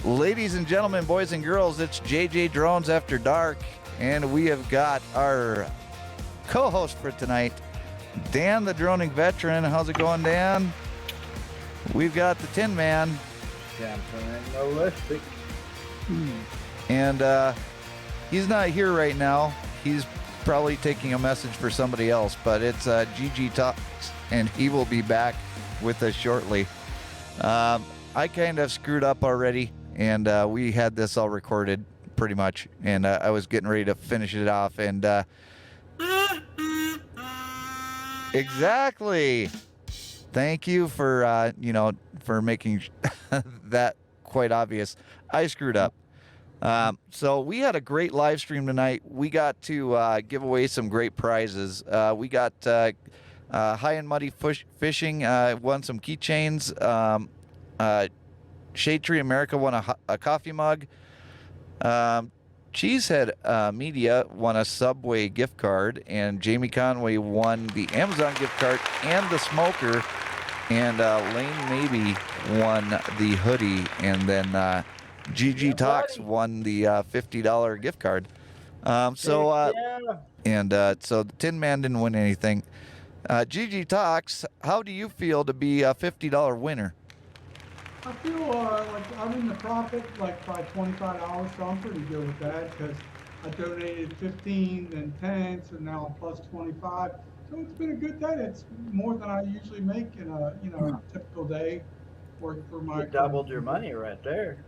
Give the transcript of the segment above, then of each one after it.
Ladies and gentlemen, boys and girls, it's JJDrones After Dark, and we have got our co-host for tonight, Dan the Droning Veteran. How's it going, Dan? We've got the Tin Man. And he's not here right now. He's probably taking a message for somebody else, but it's GG Talks, and he will be back with us shortly. I kind of screwed up already, and we had this all recorded pretty much, and I was getting ready to finish it off, and exactly. Thank you for for making that quite obvious. I screwed up. So we had a great live stream tonight. We got to give away some great prizes. We got High and Muddy Fishing won some keychains. Shade Tree America won a coffee mug. Cheesehead Media won a Subway gift card, and Jamie Conway won the Amazon gift card and the smoker, and Lane Maybe won the hoodie, and then GG Talks won the $50 gift card. So the Tin Man didn't win anything. GG Talks, how do you feel to be a $50 winner? I feel like I'm in the profit like by $25, so I'm pretty good with that because I donated 15, then 10, so now I'm plus 25. So it's been a good day. It's more than I usually make in a typical day working for my. You doubled your money right there.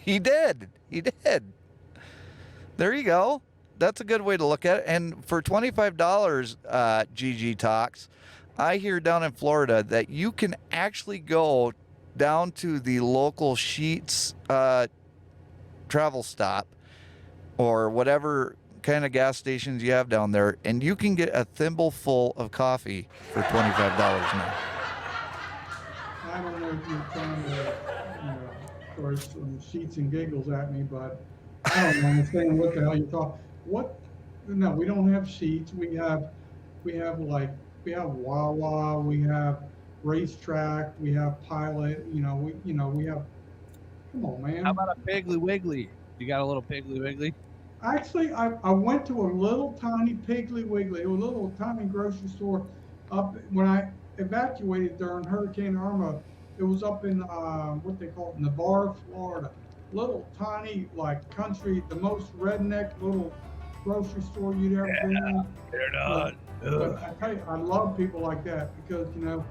He did. There you go. That's a good way to look at it. And for $25, GG Talks, I hear down in Florida that you can actually go down to the local Sheetz travel stop or whatever kind of gas stations you have down there, and you can get a thimble full of coffee for $25 now. I don't know if you're trying to, throw some sheets and giggles at me, but I don't understand what the hell you're talking. What? No, we don't have Sheets. We have Wawa. We have Racetrack. We have Pilot. We have. Come on, man. How about a Piggly Wiggly? You got a little Piggly Wiggly? Actually, I went to a little tiny Piggly Wiggly, a little tiny grocery store up when I evacuated during Hurricane Irma. It was up in what they call it, Navarre, Florida. Little tiny country, the most redneck little grocery store you'd ever been in. They're not. But I tell you, I love people like that because when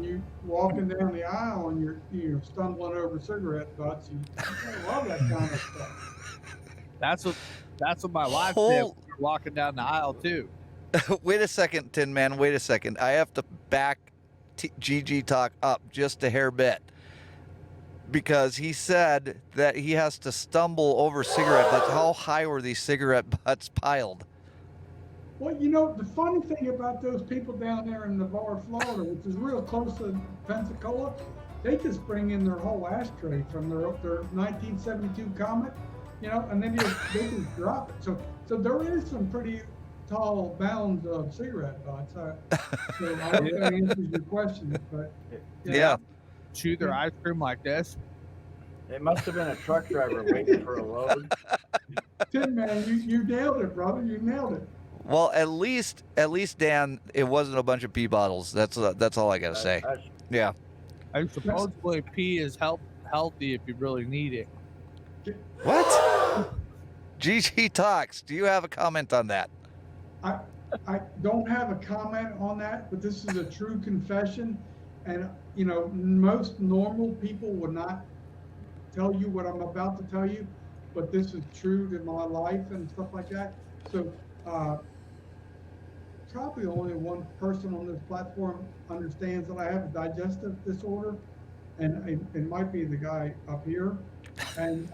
you're walking down the aisle and you're stumbling over cigarette butts, I love that kind of stuff. That's what my wife did. We were walking down the aisle too. Wait a second, Tin Man. Wait a second. I have to back GG Talk up just a hair bit, because he said that he has to stumble over cigarette butts. How high were these cigarette butts piled? Well, the funny thing about those people down there in Navarre, Florida, which is real close to Pensacola, they just bring in their whole ashtray from their 1972 Comet, and then they just drop it. So there is some pretty tall bounds of cigarette butts. So I hope that answers your question. But yeah. Chew their ice cream like this. It must have been a truck driver waiting for a load. Tin Man, you nailed it, brother. You nailed it. Well, at least Dan, it wasn't a bunch of pee bottles. That's all I gotta say. Yeah. I supposedly pee is healthy if you really need it. What? GG Talks, do you have a comment on that? I don't have a comment on that, but this is a true confession. And, most normal people would not tell you what I'm about to tell you, but this is true to my life and stuff like that. So, probably only one person on this platform understands that I have a digestive disorder, and it might be the guy up here. And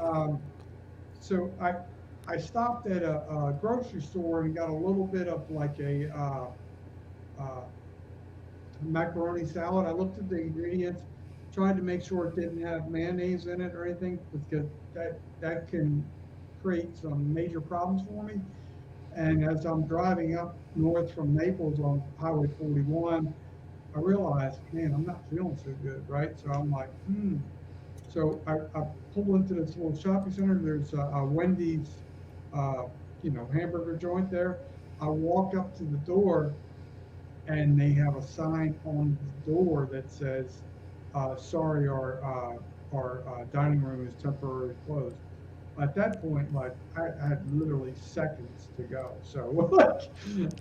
so I stopped at a grocery store and got a little bit of a macaroni salad. I looked at the ingredients, tried to make sure it didn't have mayonnaise in it or anything, because that can create some major problems for me. And as I'm driving up north from Naples on Highway 41, I realized, man, I'm not feeling so good, right? So I'm like, So I pull into this little shopping center. There's a Wendy's, uh, hamburger joint there. I walk up to the door, and they have a sign on the door that says, "Sorry, our dining room is temporarily closed." At that point, like I had literally seconds to go, so like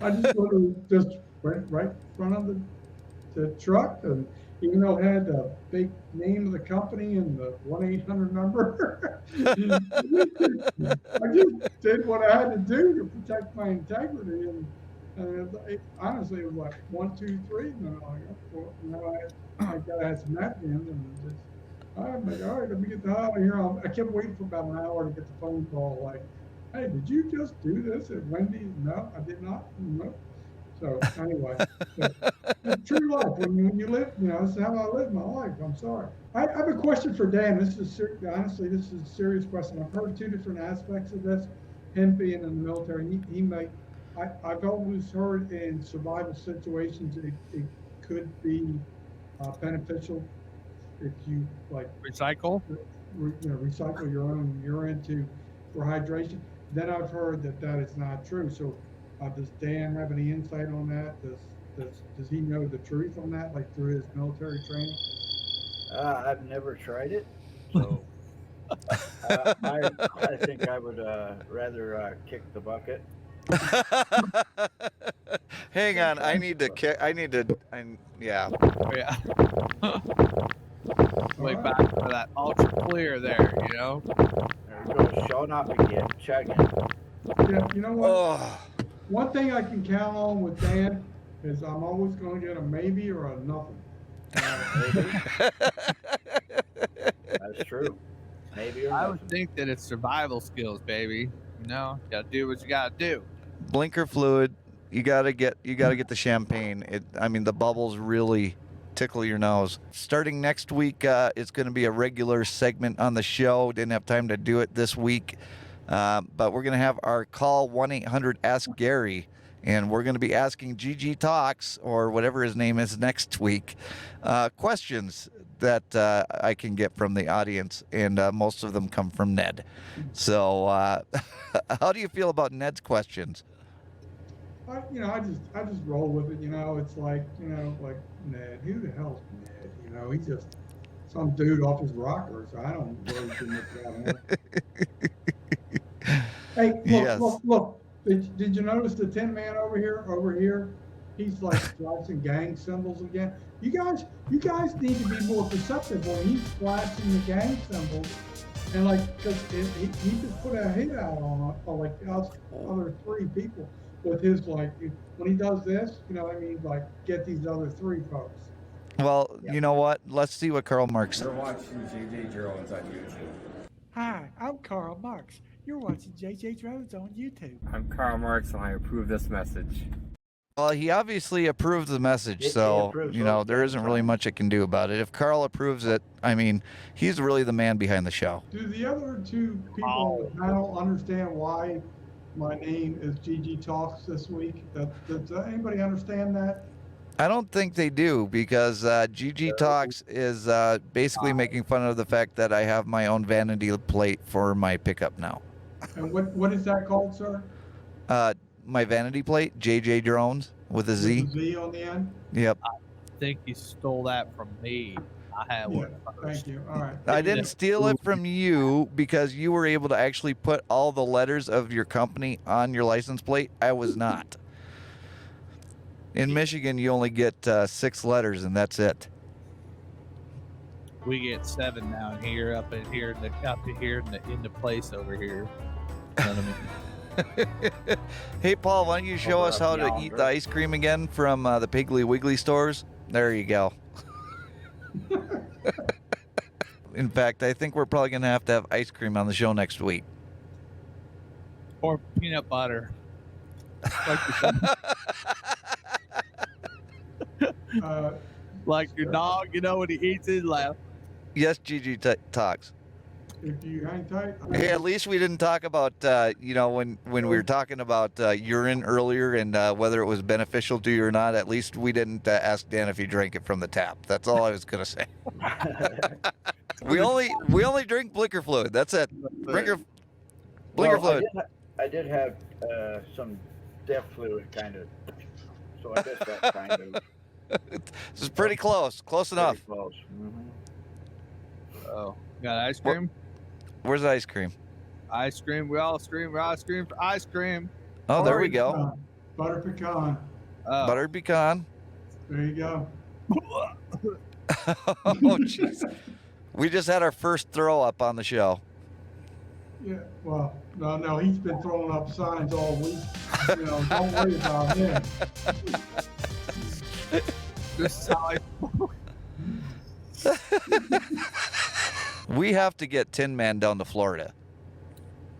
I just literally just went right in front of the truck, and even though it had the big name of the company and the 1-800 number, I just did what I had to do to protect my integrity, and honestly, it was like 1, 2, 3, and then I like, well, I gotta have some napkins, and just. I'm like, all right, let me get the hell out of here. I kept waiting for about an hour to get the phone call, like, hey, did you just do this at Wendy's? No, I did not. No. So anyway, it's true life. When you live, this is how I live my life. I'm sorry. I have a question for Dan. Honestly, this is a serious question. I've heard two different aspects of this. Him being in the military, I've always heard in survival situations it could be beneficial if you like Recycle. recycle your own urine for hydration. Then I've heard that is not true. So does Dan have any insight on that? Does he know the truth on that, like through his military training? I've never tried it, so I think I would rather kick the bucket. Hang on, yeah. Yeah. Way All right. back for that ultra clear there, There we go, showing off again, chugging. Yeah, you know what? Oh, One thing I can count on with Dan is I'm always going to get a maybe or a nothing. That's true. Maybe or I nothing. would think that it's survival skills, baby. Gotta do what you gotta do. blinker fluid. You gotta get the champagne. The bubbles really tickle your nose. Starting next week, it's going to be a regular segment on the show. Didn't have time to do it this week, but we're going to have our call 1-800 Ask Gary, and we're going to be asking GG Talks, or whatever his name is, next week, questions that I can get from the audience, and most of them come from Ned. So, how do you feel about Ned's questions? I just roll with it. It's like like Ned. Who the hell's Ned? He's just some dude off his rocker. So I don't really too much about him. Hey, look, Yes. look. Did you notice the Tin Man over here? He's like flashing gang symbols again. You guys need to be more perceptive when he's flashing the gang symbols. And because he just put a hit out on like us other 3 people with his when he does this, like get these other 3 folks. Well, you know what? Let's see what Karl Marx. You're watching JJDrones on YouTube. Hi, I'm Karl Marx. You're watching JJDrones on YouTube. I'm Karl Marx, and I approve this message. Well, he obviously approved the message, He so approves there isn't really much it can do about it. If Karl approves it, he's really the man behind the show. Do the other 2 people on the panel understand why my name is GG Talks this week? Does anybody understand that? I don't think they do, because GG Talks is basically making fun of the fact that I have my own vanity plate for my pickup now. And what is that called, sir? My vanity plate, JJDrones with a Z. With a Z on the end? Yep. I think you stole that from me. I had Yeah, one first. thank you. All right. I didn't steal it from you because you were able to actually put all the letters of your company on your license plate. I was not. In Michigan, you only get 6 letters, and that's it. We get 7 down here, up in the place over here. Hey, Paul, why don't you show us how to eat the ice cream again from the Piggly Wiggly stores? There you go. In fact, I think we're probably going to have ice cream on the show next week. Or peanut butter. Like your dog, when he eats it, laugh. Yes, GG Talks. If you hang tight. Hey, at least we didn't talk about, when we were talking about urine earlier and whether it was beneficial to you or not, at least we didn't ask Dan if he drank it from the tap. That's all I was going to say. We only drink blinker fluid. That's it. Blinker Well, fluid. I did have some death fluid kind of. So I guess that's kind of This is pretty close. Close enough. pretty close. Oh, got ice cream? Where's the ice cream? Ice cream. We all scream. We all scream for ice cream. Oh, there we go. Butter pecan. Oh. Buttered pecan. There you go. Oh, jeez. We just had our first throw up on the show. Yeah, well, no, he's been throwing up signs all week. You know, don't worry about him. This is how I. We have to get Tin Man down to Florida.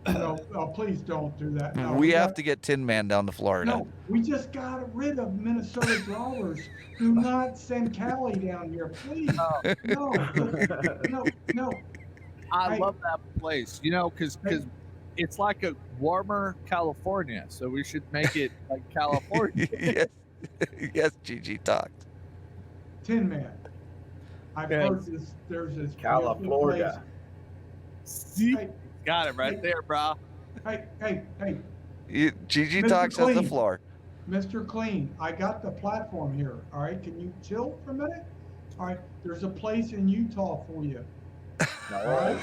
No, please don't do that. No, We have to get Tin Man down to Florida. No, we just got rid of Minnesota drawers. Do not send Callie down here, please. No. I love that place, you know, because it's like a warmer California, so we should make it like California. Yes, GG talked. Tin Man. I've Okay. heard this. There's this Cala, beautiful Florida. See, Hey, got it right there, bro. hey, GG Mr. talks has the Clean. floor. Mr. Clean, I got the platform here. All right, can you chill for a minute? All right, there's a place in Utah for you. No.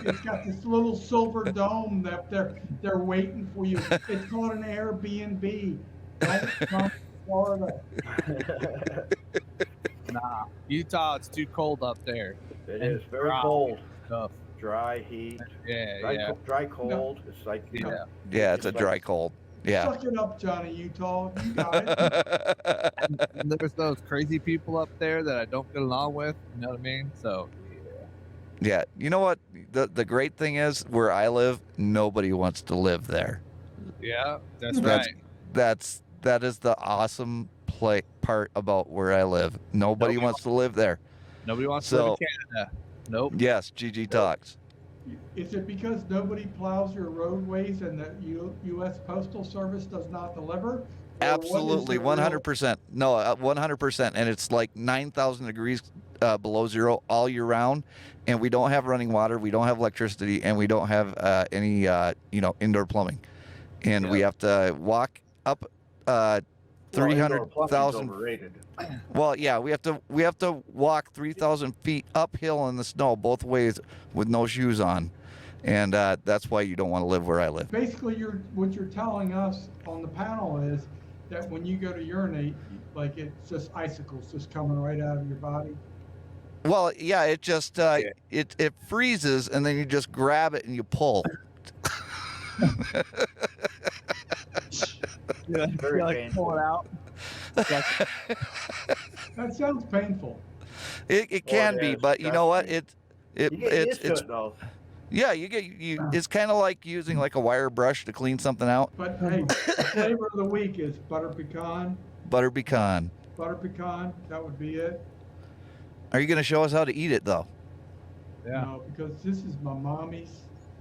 It's got this little silver dome that they're waiting for you. It's called an Airbnb. Don't come to Florida. Nah, Utah, it's too cold up there. It is very Dry cold. Stuff. Dry heat. Yeah. Dry cold. It's like Yeah. Yeah, it's a dry cold. Yeah. Suck it up, Johnny Utah. You got it. And there's those crazy people up there that I don't get along with. You know what I mean? So, Yeah. You know what? The great thing is, where I live, nobody wants to live there. yeah, that's That's- right. That is the awesome part about where I live. Nobody Nobody wants to live there. Nobody wants to live in Canada. Nope. Yes, GG talks. Is it because nobody plows your roadways and the U.S. Postal Service does not deliver? Or what is Absolutely, the real- 100%. No, 100%. And it's like 9,000 degrees below zero all year round. And we don't have running water, we don't have electricity, and we don't have any, indoor plumbing. And we have to walk up 300,000. overrated. Well, yeah, we have to walk 3,000 feet uphill in the snow both ways with no shoes on. And that's why you don't want to live where I live. Basically, what you're telling us on the panel is that when you go to urinate, like it's just icicles just coming right out of your body. Well, yeah, it just it freezes, and then you just grab it and you pull. Yeah, Very you like painful. pull it out. That sounds painful. It can it be, is, but you know what? trust It You get it's used to it though. yeah, it's kind of like using like a wire brush to clean something out. But hey, the flavor of the week is butter pecan. Butter pecan. Butter pecan, that would be it. Are you going to show us how to eat it though? Yeah. No, because this is my mommy's.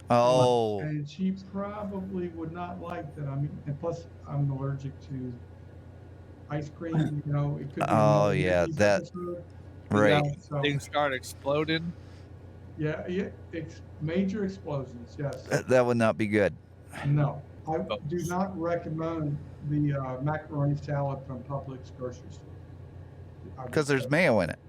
Oh, And she probably would not like that. I mean, and plus I'm allergic to ice cream. You know, it could be. Oh, another yeah, Mickey's that- episode. right. Yeah, so, Things start exploding. yeah, major explosions. Yes. That would not be good. No, I do not recommend the macaroni salad from Publix grocery store. Because there's mayo in it.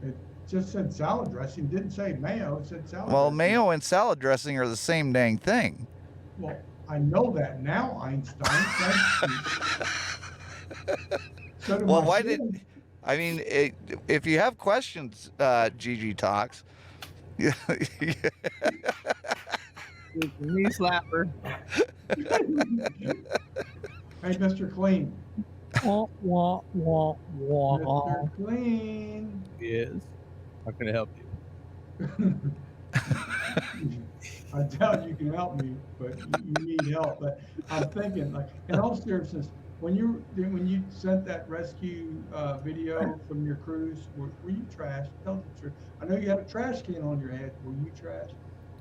It just said salad dressing. Didn't say mayo. It said salad. Well, dressing. mayo and salad dressing are the same dang thing. Well, I know that now, Einstein. So do Well, my why kids. did? I mean, if you have questions, GG talks. Yeah. Knee slapper. Hey, Mr. Clean. Wah, wah, wah, wah. Mr. Clean. Yes. How can I help you? I doubt you can help me, but you need help. But I'm thinking, like, in all seriousness, when you sent that rescue video from your cruise, were you trashed? Tell the truth. I know you had a trash can on your head. Were you trashed?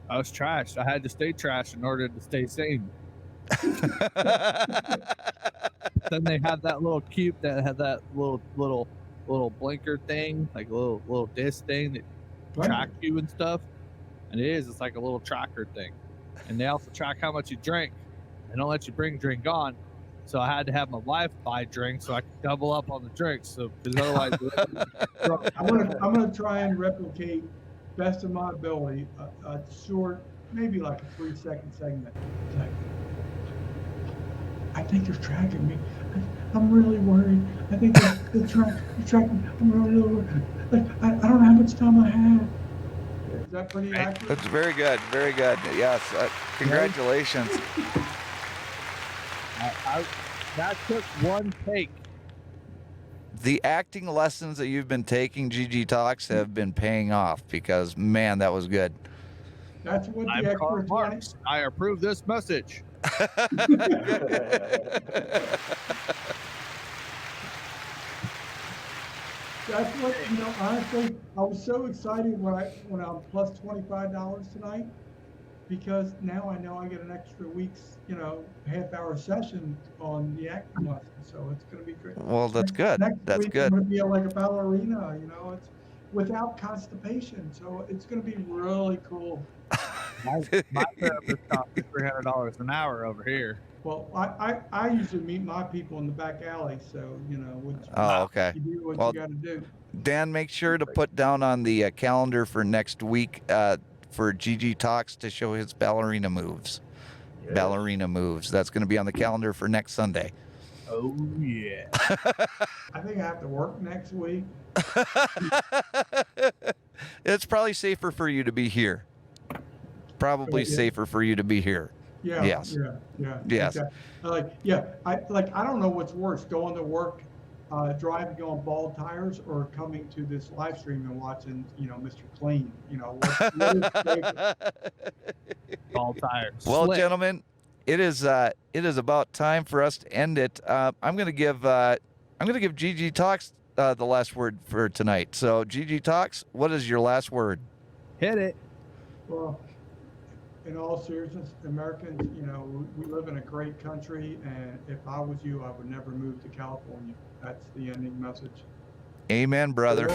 I was trashed. I had to stay trashed in order to stay sane. Then they had that little cube that had that little little blinker thing, like a little disc thing that Right. track you and stuff. And it's like a little tracker thing. And they also track how much you drink. They don't let you bring drink on. So I had to have my wife buy drinks so I could double up on the drinks. So because otherwise, I'm gonna try and replicate best of my ability a short, maybe like a 3-second segment. It's like, I think they're tracking me. I'm really worried. I think they're tracking me. I'm really worried. Like I don't know how much time I have. Is that pretty accurate? That's very good. Very good. Yes. Congratulations. that took one take. The acting lessons that you've been taking, GG Talks, have been paying off because, man, that was good. That's what the I'm Karl experts Marx. I approve this message. That's what, honestly, I was so excited when I'm plus $25 tonight, because now I know I get an extra week's, half-hour session on the acting lesson. So it's going to be great. Well, that's good. Next That's week, good. I'm going to be like a ballerina, it's without constipation. So it's going to be really cool. My therapist cost me $300 an hour over here. Well, I usually meet my people in the back alley. So, Oh, okay. you do what Well, you got to do. Dan, make sure to put down on the calendar for next week for GG Talks to show his ballerina moves. Yes. Ballerina moves. That's going to be on the calendar for next Sunday. Oh, yeah. I think I have to work next week. It's probably safer for you to be here. Probably Yeah. safer for you to be here. Yeah. Yes. Yeah. Yes. Exactly. I don't know what's worse, going to work, driving on bald tires, or coming to this live stream and watching, Mr. Clean. What is safer? All tires. Well, Slick. gentlemen, it is about time for us to end it. I'm going to give GG Talks the last word for tonight. So, GG Talks, what is your last word? Hit it. Well, in all seriousness, Americans, we live in a great country, and if I was you, I would never move to California. That's the ending message. Amen, brother.